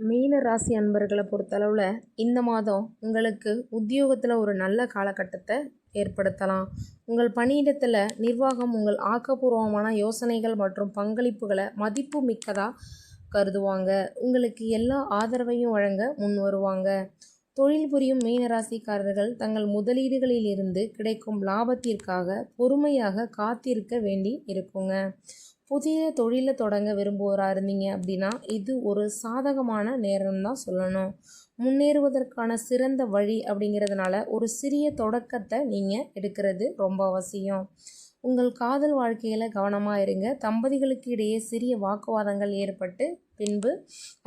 மீன ராசி அன்பர்களை பொறுத்தளவில் இந்த மாதம் உங்களுக்கு உத்தியோகத்தில் ஒரு நல்ல காலகட்டத்தை ஏற்படுத்தலாம். உங்கள் பணியிடத்தில் நிர்வாகம் உங்கள் ஆக்கப்பூர்வமான யோசனைகள் மற்றும் பங்களிப்புகளை மதிப்பு மிக்கதாக கருதுவாங்க. உங்களுக்கு எல்லா ஆதரவையும் வழங்க முன் வருவாங்க. தொழில் புரியும் மீனராசிக்காரர்கள் தங்கள் முதலீடுகளில் இருந்து கிடைக்கும் லாபத்திற்காக பொறுமையாக காத்திருக்க வேண்டி இருக்குங்க. புதிய தொழிலை தொடங்க விரும்புவராக இருந்தீங்க அப்படின்னா இது ஒரு சாதகமான நேரம் தான் சொல்லணும். முன்னேறுவதற்கான சிறந்த வழி அப்படிங்கிறதுனால ஒரு சிறிய தொடக்கத்தை நீங்கள் எடுக்கிறது ரொம்ப அவசியம். உங்கள் காதல் வாழ்க்கையில் கவனமாக இருங்க. தம்பதிகளுக்கு இடையே சிறிய வாக்குவாதங்கள் ஏற்பட்டு பின்பு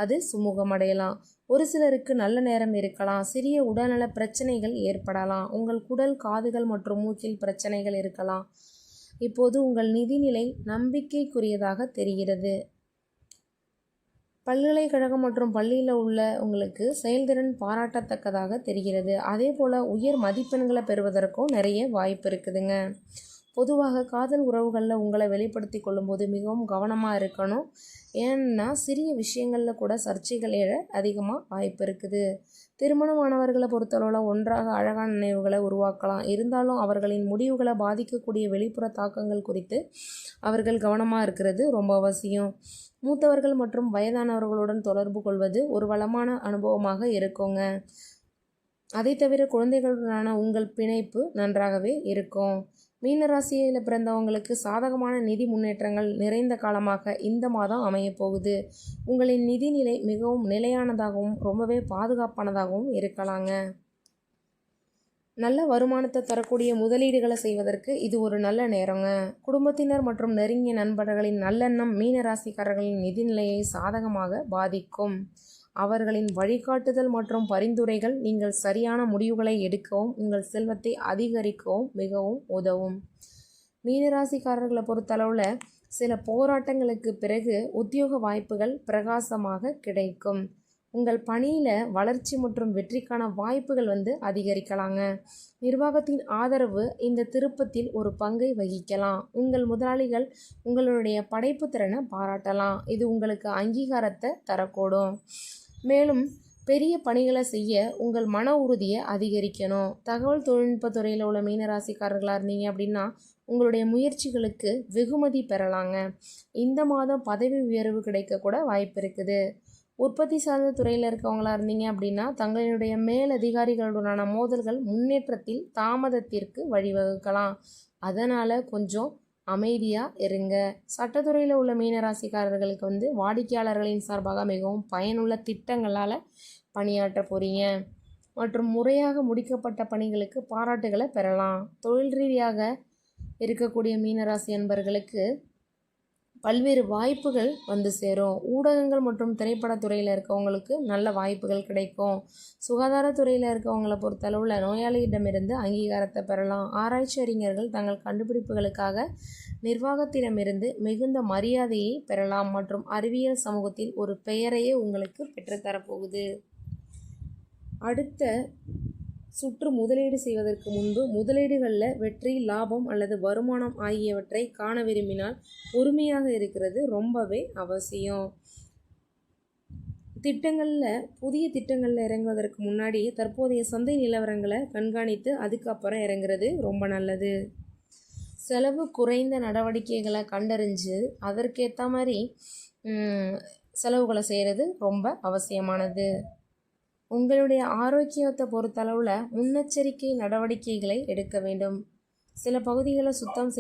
அது சுமூகமடையலாம். ஒரு சிலருக்கு நல்ல நேரம் இருக்கலாம். சிறிய உடல்நல பிரச்சனைகள் ஏற்படலாம். உங்கள் குடல், காதுகள் மற்றும் மூச்சில் பிரச்சனைகள் இருக்கலாம். இப்போது உங்கள் நிதிநிலை நம்பிக்கைக்குரியதாக தெரிகிறது. பல்கலைக்கழகம் மற்றும் பள்ளியில் உள்ள உங்களுக்கு செயல்திறன் பாராட்டத்தக்கதாக தெரிகிறது. அதே போல் உயர் மதிப்பெண்களை பெறுவதற்கும் நிறைய வாய்ப்பு இருக்குதுங்க. பொதுவாக காதல் உறவுகளில் உங்களை வெளிப்படுத்தி கொள்ளும்போது மிகவும் கவனமாக இருக்கணும். ஏன்னா சிறிய விஷயங்களில் கூட சர்ச்சைகள் எழ அதிகமாக வாய்ப்பு இருக்குது. திருமணமானவர்களை பொறுத்தளவில் ஒன்றாக அழகான நினைவுகளை உருவாக்கலாம். இருந்தாலும் அவர்களின் முடிவுகளை பாதிக்கக்கூடிய வெளிப்புற தாக்கங்கள் குறித்து அவர்கள் கவனமாக இருக்கிறது ரொம்ப அவசியம். மூத்தவர்கள் மற்றும் வயதானவர்களுடன் தொடர்பு கொள்வது ஒரு வளமான அனுபவமாக இருக்குங்க. அதை தவிர குழந்தைகளுடனான உங்கள் பிணைப்பு நன்றாகவே இருக்கும். மீனராசியில் பிறந்தவங்களுக்கு சாதகமான நிதி முன்னேற்றங்கள் நிறைந்த காலமாக இந்த மாதம் அமையப்போகுது. உங்களின் நிதிநிலை மிகவும் நிலையானதாகவும் ரொம்பவே பாதுகாப்பானதாகவும் இருக்கலாங்க. நல்ல வருமானத்தை தரக்கூடிய முதலீடுகளை செய்வதற்கு இது ஒரு நல்ல நேரங்க. குடும்பத்தினர் மற்றும் நெருங்கிய நண்பர்களின் நல்லெண்ணம் மீனராசிக்காரர்களின் நிதிநிலையை சாதகமாக பாதிக்கும். அவர்களின் வழிகாட்டுதல் மற்றும் பரிந்துரைகள் நீங்கள் சரியான முடிவுகளை எடுக்கவும் உங்கள் செல்வத்தை அதிகரிக்கவும் மிகவும் உதவும். மீனராசிக்காரர்களை பொறுத்தளவில் சில போராட்டங்களுக்கு பிறகு உத்தியோக வாய்ப்புகள் பிரகாசமாக கிடைக்கும். உங்கள் பணியில் வளர்ச்சி மற்றும் வெற்றிக்கான வாய்ப்புகள் அதிகரிக்கலாங்க. நிர்வாகத்தின் ஆதரவு இந்த திருப்பத்தில் ஒரு பங்கை வகிக்கலாம். உங்கள் முதலாளிகள் உங்களுடைய படைப்பு திறனை பாராட்டலாம். இது உங்களுக்கு அங்கீகாரத்தை தரக்கூடும். மேலும் பெரிய பணிகளை செய்ய உங்கள் மன உறுதியை அதிகரிக்கணும். தகவல் தொழில்நுட்ப துறையில் உள்ள மீனராசிக்காரர்களாக இருந்தீங்க அப்படின்னா உங்களுடைய முயற்சிகளுக்கு வெகுமதி பெறலாங்க. இந்த மாதம் பதவி உயர்வு கிடைக்க கூட வாய்ப்பு இருக்குது. உற்பத்தி சார்ந்த துறையில் இருக்கவங்களா இருந்தீங்க அப்படின்னா தங்களுடைய மேலதிகாரிகளுடனான மோதல்கள் முன்னேற்றத்தில் தாமதத்திற்கு வழிவகுக்கலாம். அதனால் கொஞ்சம் அமைதியாக இருங்க. சட்டத்துறையில் உள்ள மீனராசிக்காரர்களுக்கு வாடிக்கையாளர்களின் சார்பாக மிகவும் பயனுள்ள திட்டங்களால் பணியாற்ற போகிறீங்க மற்றும் முறையாக முடிக்கப்பட்ட பணிகளுக்கு பாராட்டுகளை பெறலாம். தொழில் ரீதியாக இருக்கக்கூடிய மீனராசி அன்பர்களுக்கு பல்வேறு வாய்ப்புகள் சேரும். ஊடகங்கள் மற்றும் திரைப்படத்துறையில் இருக்கவங்களுக்கு நல்ல வாய்ப்புகள் கிடைக்கும். சுகாதாரத்துறையில் இருக்கவங்களை பொறுத்தளவில் நோயாளியிடமிருந்து அங்கீகாரத்தை பெறலாம். ஆராய்ச்சி அறிஞர்கள் தங்கள் கண்டுபிடிப்புகளுக்காக நிர்வாகத்திடமிருந்து மிகுந்த மரியாதையை பெறலாம் மற்றும் அறிவியல் சமூகத்தில் ஒரு பெயரையே உங்களுக்கு பெற்றுத்தரப்போகுது. அடுத்த சுற்று முதலீடு செய்வதற்கு முன்பு முதலீடுகளில் வெற்றி, லாபம் அல்லது வருமானம் ஆகியவற்றை காண விரும்பினால் பொறுமையாக இருக்கிறது ரொம்பவே அவசியம். புதிய திட்டங்களில் இறங்குவதற்கு முன்னாடி தற்போதைய சந்தை நிலவரங்களை கண்காணித்து அதுக்கப்புறம் இறங்குறது ரொம்ப நல்லது. செலவு குறைந்த நடவடிக்கைகளை கண்டறிஞ்சு அதற்கேற்ற மாதிரி செலவுகளை செய்கிறது ரொம்ப அவசியமானது. உங்களுடைய ஆரோக்கியத்தை பொறுத்தளவில் முன்னெச்சரிக்கை நடவடிக்கைகளை எடுக்க வேண்டும். சில பகுதிகளை சுத்தம்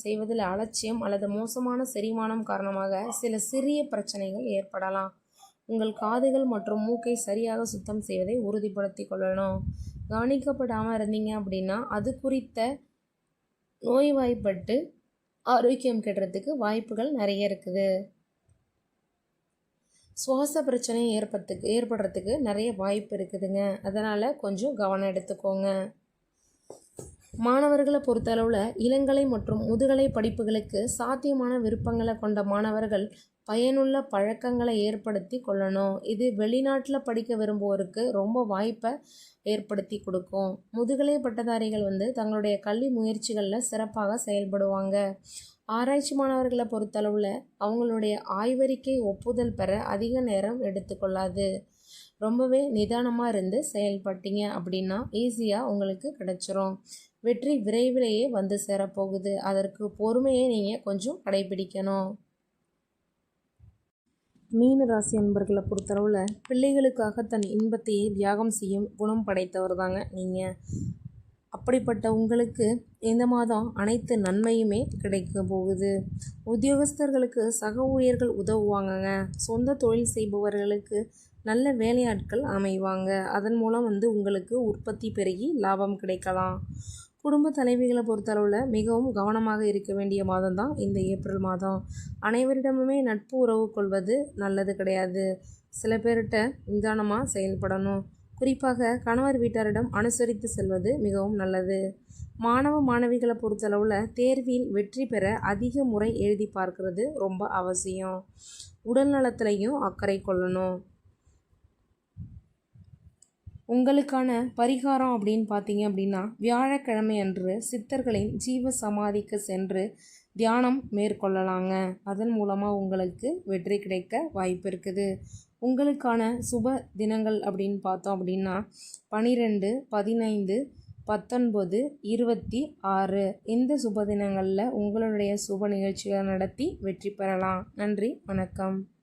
செய்வதில் அலட்சியம் அல்லது மோசமான செரிமானம் காரணமாக சில சிறிய பிரச்சனைகள் ஏற்படலாம். உங்கள் காதுகள் மற்றும் மூக்கை சரியாக சுத்தம் செய்வதை உறுதிப்படுத்தி கொள்ளணும். கவனிக்கப்படாமல் இருந்தீங்க அப்படின்னா அது குறித்த நோய்வாய்ப்பட்டு ஆரோக்கியம் கெடுறதுக்கு வாய்ப்புகள் நிறைய இருக்குது. சுவாச பிரச்சனை ஏற்படுறதுக்கு நிறைய வாய்ப்பு இருக்குதுங்க. அதனால் கொஞ்சம் கவனம் எடுத்துக்கோங்க. மாணவர்களை பொறுத்தளவில் இளங்கலை மற்றும் முதுகலை படிப்புகளுக்கு சாத்தியமான விருப்பங்களை கொண்ட மாணவர்கள் பயனுள்ள பழக்கங்களை ஏற்படுத்தி கொள்ளணும். இது வெளிநாட்டில் படிக்க விரும்புவோருக்கு ரொம்ப வாய்ப்பை ஏற்படுத்தி கொடுக்கும். முதுகலை பட்டதாரிகள் தங்களுடைய கல்வி முயற்சிகளில் சிறப்பாக செயல்படுவாங்க. ஆராய்ச்சி மாணவர்களை பொறுத்தளவில் அவங்களுடைய ஆய்வறிக்கை ஒப்புதல் பெற அதிக நேரம் எடுத்துக்கொள்ளாது. ரொம்பவே நிதானமாக இருந்து செயல்பட்டீங்க அப்படின்னா ஈஸியாக உங்களுக்கு கிடைச்சிரும். வெற்றி விரைவிலேயே வந்து சேரப்போகுது. அதற்கு பொறுமையை நீங்கள் கொஞ்சம் கடைபிடிக்கணும். மீன ராசி அன்பர்களை பொறுத்தளவில் பிள்ளைகளுக்காக தன் இன்பத்தையே தியாகம் செய்யும் குணம் படைத்தவர் தாங்க நீங்கள். அப்படிப்பட்ட உங்களுக்கு இந்த மாதம் அனைத்து நன்மையுமே கிடைக்க போகுது. உத்தியோகஸ்தர்களுக்கு சக ஊழியர்கள் உதவுவாங்கங்க. சொந்த தொழில் செய்பவர்களுக்கு நல்ல வேலையாட்கள் அமைவாங்க. அதன் மூலம் உங்களுக்கு உற்பத்தி பெருகி லாபம் கிடைக்கலாம். குடும்ப தலைவிகளை பொறுத்தளவில் மிகவும் கவனமாக இருக்க வேண்டிய மாதம் தான் இந்த ஏப்ரல் மாதம். அனைவரிடமுமே நட்பு உறவு கொள்வது நல்லது கிடையாது. சில பேர்கிட்ட நிதானமாக செயல்படணும். குறிப்பாக கணவர் வீட்டாரிடம் அனுசரித்து செல்வது மிகவும் நல்லது. மாணவ மாணவிகளை பொறுத்தளவில் தேர்வில் வெற்றி பெற அதிக முறை எழுதி பார்க்கறது ரொம்ப அவசியம். உடல் நலத்திலையும் அக்கறை கொள்ளணும். உங்களுக்கான பரிகாரம் அப்படின்னு பார்த்தீங்க அப்படின்னா வியாழக்கிழமை அன்று சித்தர்களின் ஜீவ சமாதிக்கு சென்று தியானம் மேற்கொள்ளலாங்க. அதன் மூலமாக உங்களுக்கு வெற்றி கிடைக்க வாய்ப்பு இருக்குது. உங்களுக்கான சுப தினங்கள் அப்படின்னு பார்த்தோம் அப்படின்னா 12, 15, 19, 26 இந்த சுப தினங்களில் உங்களுடைய சுப நிகழ்ச்சிகளை நடத்தி வெற்றி பெறலாம். நன்றி, வணக்கம்.